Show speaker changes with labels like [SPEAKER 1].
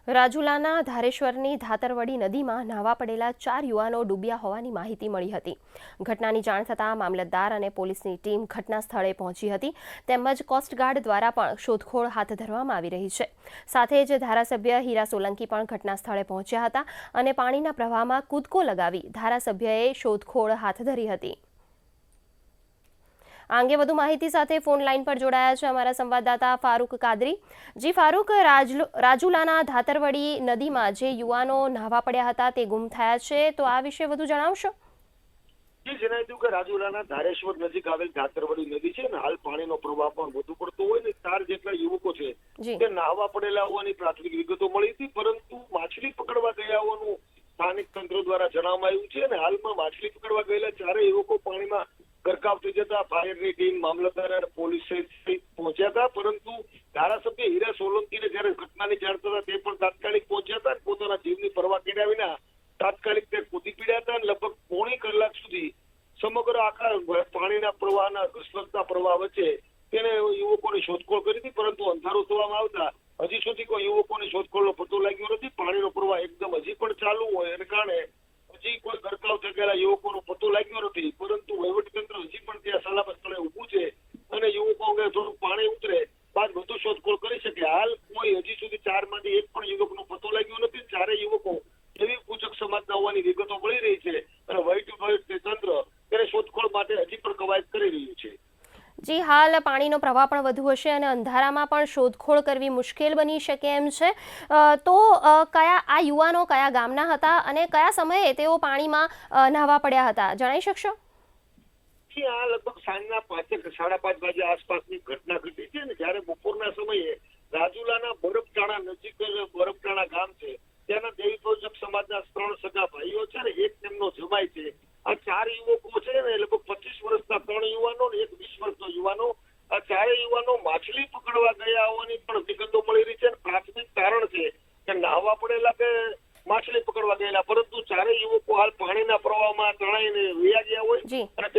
[SPEAKER 1] રાજુલાના ધારેશ્વરની ધાતરવડી નદીમાં ન્હાવા પડેલા 4 યુવાનો ડૂબ્યા હોવાની માહિતી મળી હતી। ઘટનાની જાણ થતાં મામલતદાર અને પોલીસની ટીમ ઘટના સ્થળે પહોંચી હતી તેમજ કોસ્ટગાર્ડ દ્વારા પણ શોધખોળ હાથ ધરવામાં આવી રહી છે। સાથે જ ધારાસભ્ય હીરા સોલંકી પણ ઘટના સ્થળે પહોંચ્યા હતા અને પાણીના પ્રવાહમાં કૂદકો લગાવી ધારાસભ્યએ શોધખોળ હાથ ધરી હતી। આ અંગે વધુ માહિતી સાથે ફોન લાઈન પર જોડાયા છે અમારા સંવાદદાતા ફારૂક કાદરી। જી ફારૂક, રાજુલાના ધાતરવડી નદીમાં જે યુવાનો ન્હાવા પડ્યા હતા તે ગુમ થયા છે, તો આ વિશે વધુ જણાવશો?
[SPEAKER 2] જણાવી દઉં કે રાજુલાના ધારેશ્વર નજીક આવેલ ધાતરવડી નદી છે ને, હાલ પાણીનો પ્રવાહ પણ વધુ પડતો હોય ને 4 જેટલા યુવકો છે તે ન્હાવા પડેલા હોવાની પ્રાથમિક વિગતો મળી હતી, પરંતુ માછલી પકડવા ગયા હોવાનું સ્થાનિક તંત્ર દ્વારા જણાવવામાં આવ્યું છે અને હાલમાં માછલી પકડવા ગયેલા 4 યુવકો પાણીમાં ગરકાવ થઈ જતા ફાયરની ટીમ, મામલતદાર અને પોલીસ પહોંચ્યા હતા, પરંતુ ધારાસભ્ય હીરા સોલંકીને જ્યારે ઘટનાની જાણ થતા તે પણ તાત્કાલિક પહોંચ્યા હતા અને પોતાના જીવની પરવા કર્યા વિના તાત્કાલિક તે કૂદી પડ્યા હતા અને લગભગ પોણી કલાક સુધી સમગ્ર આખા પાણીના પ્રવાહના અકસ્માતના પ્રવાહ વચ્ચે તેને યુવકોની શોધખોળ કરી હતી, પરંતુ અંધારું થવામાં આવતા હજી સુધી કોઈ યુવકોની શોધખોળનો પતો લાગ્યો નથી। પાણીનો પ્રવાહ એકદમ હજી પણ ચાલુ હોય એને કારણે હજી કોઈ ગરકાવ થઈ ગયેલા યુવકોનો પતો લાગ્યો નથી, પરંતુ વહીવટીતંત્ર હજી પણ ત્યાં સલામત સ્થળે ઊભું છે અને યુવકો અંગે થોડું પાણી ઉતરે બાદ વધુ શોધખોળ કરી શકે। હાલ કોઈ હજી સુધી 4 માંથી એક પણ યુવકનો પતો લાગ્યો નથી। 4 યુવકો એવી પૂજક સમાજના હોવાની વિગતો મળી રહી છે અને વહીવટીતંત્ર તેને શોધખોળ માટે હજી પણ કવાયત કરી રહ્યું છે।
[SPEAKER 1] જી, હાલ પાણીનો પ્રવાહ પણ વધુ હશે અને અંધારામાં પણ શોધખોળ કરવી મુશ્કેલ બની શકે એમ છે, તો આ યુવાનો કયા ગામના હતા અને કયા સમયે તેઓ પાણીમાં ન્હાવા પડ્યા હતા, જણાવી શકશો?
[SPEAKER 2] આ લગભગ સાંજના 5:30 વાગે આસપાસની ઘટના ઘટી છે ને, જ્યારે બપોરના સમયે રાજુલાના બરફટાણા નજીક બરફટાણા ગામ છે ત્યાંના દેવી પૂજક સમાજના 3 સગા ભાઈઓ છે ને, એક તેમનો જમાઈ છે। આ 4 યુવકો છે ને, લગભગ 25 વર્ષના 3 યુવાનો ને એક 20 વર્ષનો યુવાનો, આ 4 યુવાનો માછલી પકડવા ગયા હોવાની પણ વિગતો મળી રહી છે। પ્રાથમિક કારણ છે કે ન્હાવા પડેલા કે માછલી પકડવા ગયેલા, પરંતુ 4 યુવકો હાલ પાણીના પ્રવાહમાં તણાઈને વયા ગયા હોય અને